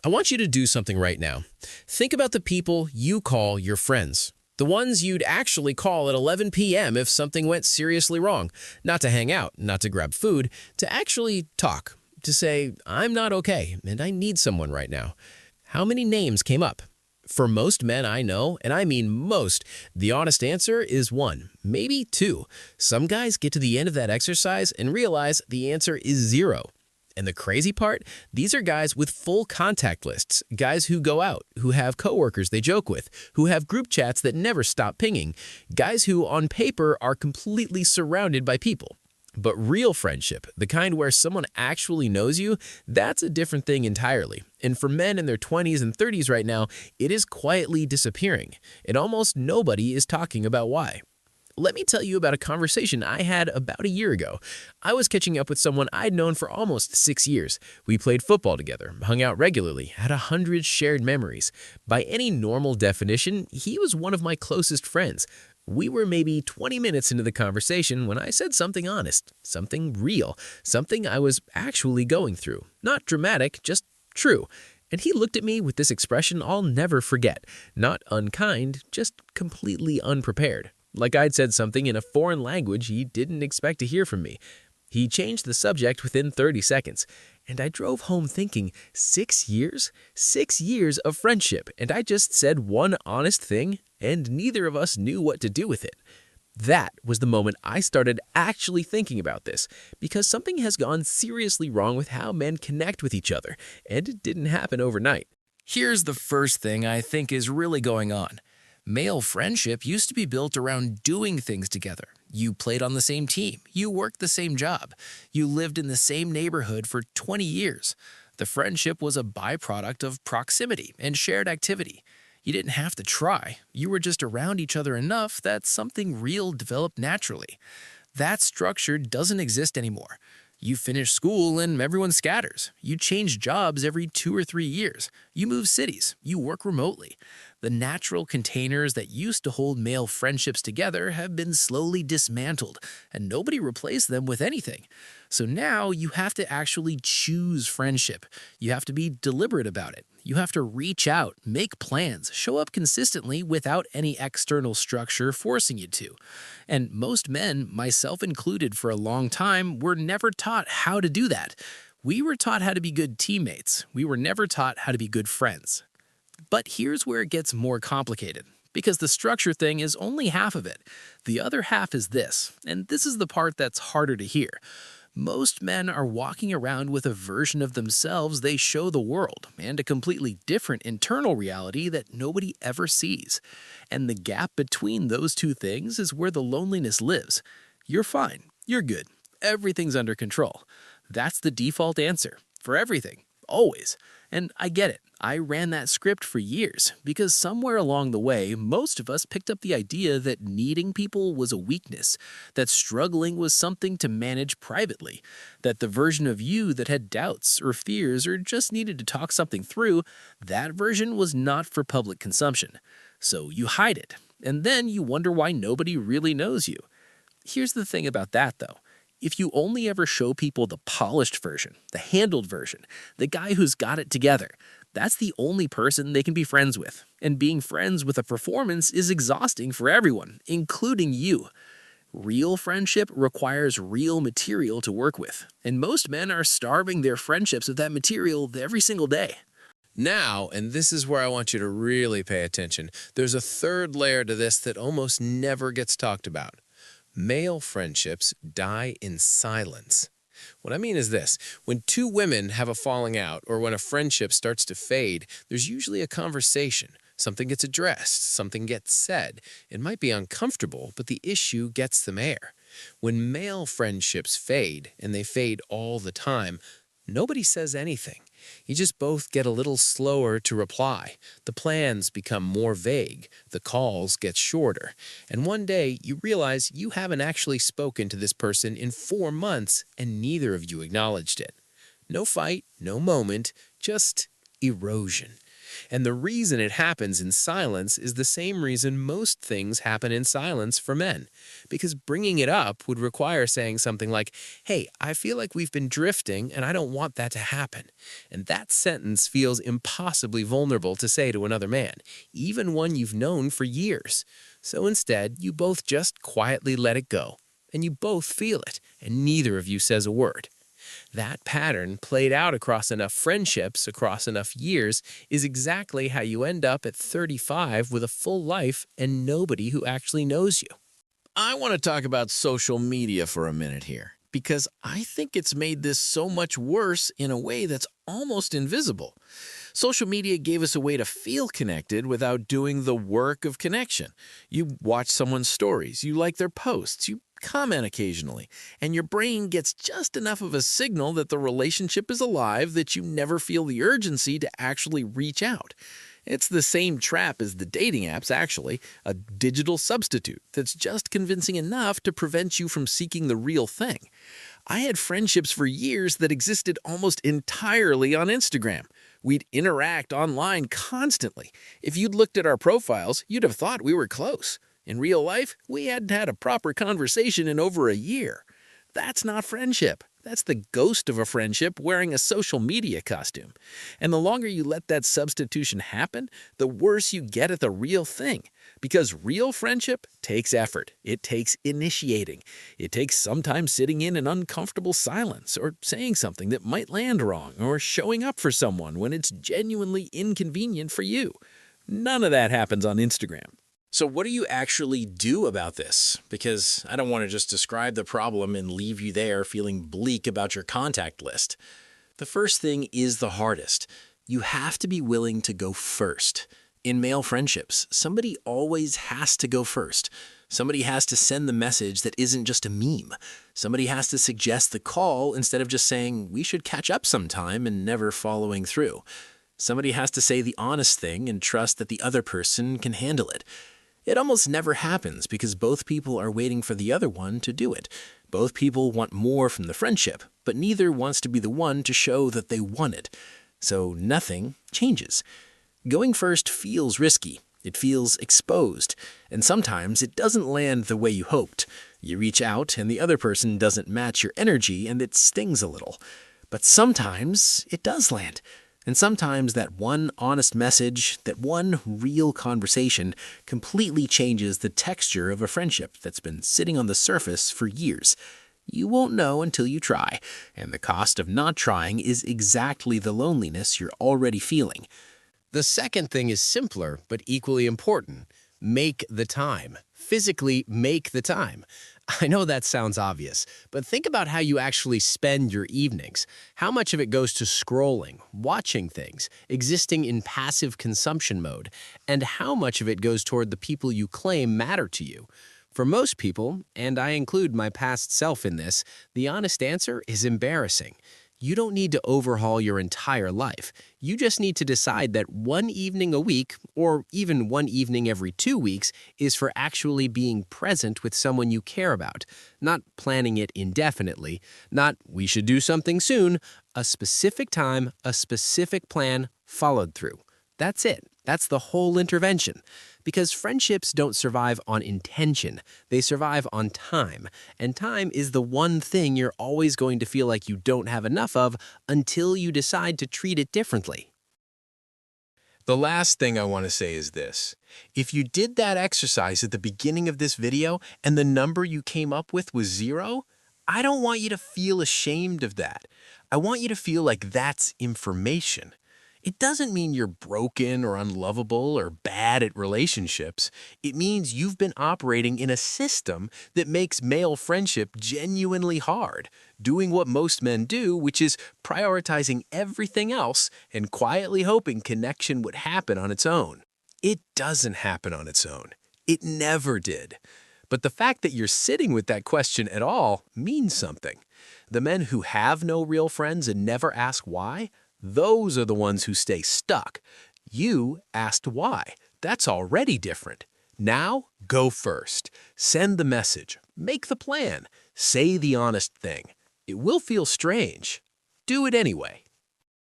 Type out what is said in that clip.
I want you to do something right now. Think about the people you call your friends. The ones you'd actually call at 11 p.m. if something went seriously wrong. Not to hang out, not to grab food, to actually talk. To say, I'm not okay and I need someone right now. How many names came up? For most men I know, and I mean most, the honest answer is one, maybe two. Some guys get to the end of that exercise and realize the answer is zero. And the crazy part, these are guys with full contact lists, guys who go out, who have coworkers they joke with, who have group chats that never stop pinging, guys who on paper are completely surrounded by people. But real friendship, the kind where someone actually knows you, that's a different thing entirely. And for men in their 20s and 30s right now, it is quietly disappearing, and almost nobody is talking about why. Let me tell you about a conversation I had about a year ago. I was catching up with someone I'd known for almost 6 years. We played football together, hung out regularly, had 100 shared memories. By any normal definition, he was one of my closest friends. We were maybe 20 minutes into the conversation when I said something honest, something real, something I was actually going through. Not dramatic, just true. And he looked at me with this expression I'll never forget. Not unkind, just completely unprepared. Like I'd said something in a foreign language he didn't expect to hear from me. He changed the subject within 30 seconds. And I drove home thinking, 6 years? 6 years of friendship, and I just said one honest thing, and neither of us knew what to do with it. That was the moment I started actually thinking about this, because something has gone seriously wrong with how men connect with each other, and it didn't happen overnight. Here's the first thing I think is really going on. Male friendship used to be built around doing things together. You played on the same team, you worked the same job, you lived in the same neighborhood for 20 years. The friendship was a byproduct of proximity and shared activity. You didn't have to try, you were just around each other enough that something real developed naturally. That structure doesn't exist anymore. You finish school and everyone scatters. You change jobs every 2 or 3 years. You move cities. You work remotely. The natural containers that used to hold male friendships together have been slowly dismantled, and nobody replaced them with anything. So now you have to actually choose friendship. You have to be deliberate about it. You have to reach out, make plans, show up consistently without any external structure forcing you to. And most men, myself included for a long time, were never taught how to do that. We were taught how to be good teammates. We were never taught how to be good friends. But here's where it gets more complicated, because the structure thing is only half of it. The other half is this, and this is the part that's harder to hear. Most men are walking around with a version of themselves they show the world, and a completely different internal reality that nobody ever sees. And the gap between those two things is where the loneliness lives. You're fine. You're good. Everything's under control. That's the default answer for everything, always. And I get it. I ran that script for years because somewhere along the way, most of us picked up the idea that needing people was a weakness, that struggling was something to manage privately, that the version of you that had doubts or fears or just needed to talk something through, that version was not for public consumption. So you hide it, and then you wonder why nobody really knows you. Here's the thing about that, though. If you only ever show people the polished version, the handled version, the guy who's got it together, that's the only person they can be friends with. And being friends with a performance is exhausting for everyone, including you. Real friendship requires real material to work with, and most men are starving their friendships of that material every single day. Now, and this is where I want you to really pay attention, there's a third layer to this that almost never gets talked about. Male friendships die in silence. What I mean is this, when two women have a falling out or when a friendship starts to fade, there's usually a conversation. Something gets addressed, something gets said. It might be uncomfortable, but the issue gets some air. When male friendships fade, and they fade all the time, nobody says anything. You just both get a little slower to reply. The plans become more vague. The calls get shorter. And one day, you realize you haven't actually spoken to this person in 4 months, and neither of you acknowledged it. No fight, no moment, just erosion. And the reason it happens in silence is the same reason most things happen in silence for men. Because bringing it up would require saying something like, "Hey, I feel like we've been drifting and I don't want that to happen." And that sentence feels impossibly vulnerable to say to another man, even one you've known for years. So instead, you both just quietly let it go. And you both feel it, and neither of you says a word. That pattern, played out across enough friendships, across enough years, is exactly how you end up at 35 with a full life and nobody who actually knows you. I want to talk about social media for a minute here, because I think it's made this so much worse in a way that's almost invisible. Social media gave us a way to feel connected without doing the work of connection. You watch someone's stories, you like their posts, you comment occasionally, and your brain gets just enough of a signal that the relationship is alive that you never feel the urgency to actually reach out. It's the same trap as the dating apps, actually, a digital substitute that's just convincing enough to prevent you from seeking the real thing. I had friendships for years that existed almost entirely on Instagram. We'd interact online constantly. If you'd looked at our profiles, you'd have thought we were close. In real life, we hadn't had a proper conversation in over a year. That's not friendship. That's the ghost of a friendship wearing a social media costume. And the longer you let that substitution happen, the worse you get at the real thing. Because real friendship takes effort. It takes initiating. It takes sometimes sitting in an uncomfortable silence, or saying something that might land wrong, or showing up for someone when it's genuinely inconvenient for you. None of that happens on Instagram. So what do you actually do about this? Because I don't want to just describe the problem and leave you there feeling bleak about your contact list. The first thing is the hardest. You have to be willing to go first. In male friendships, somebody always has to go first. Somebody has to send the message that isn't just a meme. Somebody has to suggest the call instead of just saying, "We should catch up sometime," and never following through. Somebody has to say the honest thing and trust that the other person can handle it. It almost never happens because both people are waiting for the other one to do it. Both people want more from the friendship, but neither wants to be the one to show that they want it. So nothing changes. Going first feels risky. It feels exposed. And sometimes it doesn't land the way you hoped. You reach out and the other person doesn't match your energy and it stings a little. But sometimes it does land. And sometimes that one honest message, that one real conversation, completely changes the texture of a friendship that's been sitting on the surface for years. You won't know until you try, and the cost of not trying is exactly the loneliness you're already feeling. The second thing is simpler, but equally important. Make the time. Physically make the time. I know that sounds obvious, but think about how you actually spend your evenings. How much of it goes to scrolling, watching things, existing in passive consumption mode, and how much of it goes toward the people you claim matter to you. For most people, and I include my past self in this, the honest answer is embarrassing. You don't need to overhaul your entire life. You just need to decide that one evening a week, or even one evening every 2 weeks, is for actually being present with someone you care about. Not planning it indefinitely, not "we should do something soon," a specific time, a specific plan, followed through. That's it. That's the whole intervention. Because friendships don't survive on intention, they survive on time. And time is the one thing you're always going to feel like you don't have enough of until you decide to treat it differently. The last thing I want to say is this. If you did that exercise at the beginning of this video and the number you came up with was 0, I don't want you to feel ashamed of that. I want you to feel like that's information. It doesn't mean you're broken or unlovable or bad at relationships. It means you've been operating in a system that makes male friendship genuinely hard, doing what most men do, which is prioritizing everything else and quietly hoping connection would happen on its own. It doesn't happen on its own. It never did. But the fact that you're sitting with that question at all means something. The men who have no real friends and never ask why, those are the ones who stay stuck. You asked why. That's already different. Now, go first. Send the message. Make the plan. Say the honest thing. It will feel strange. Do it anyway.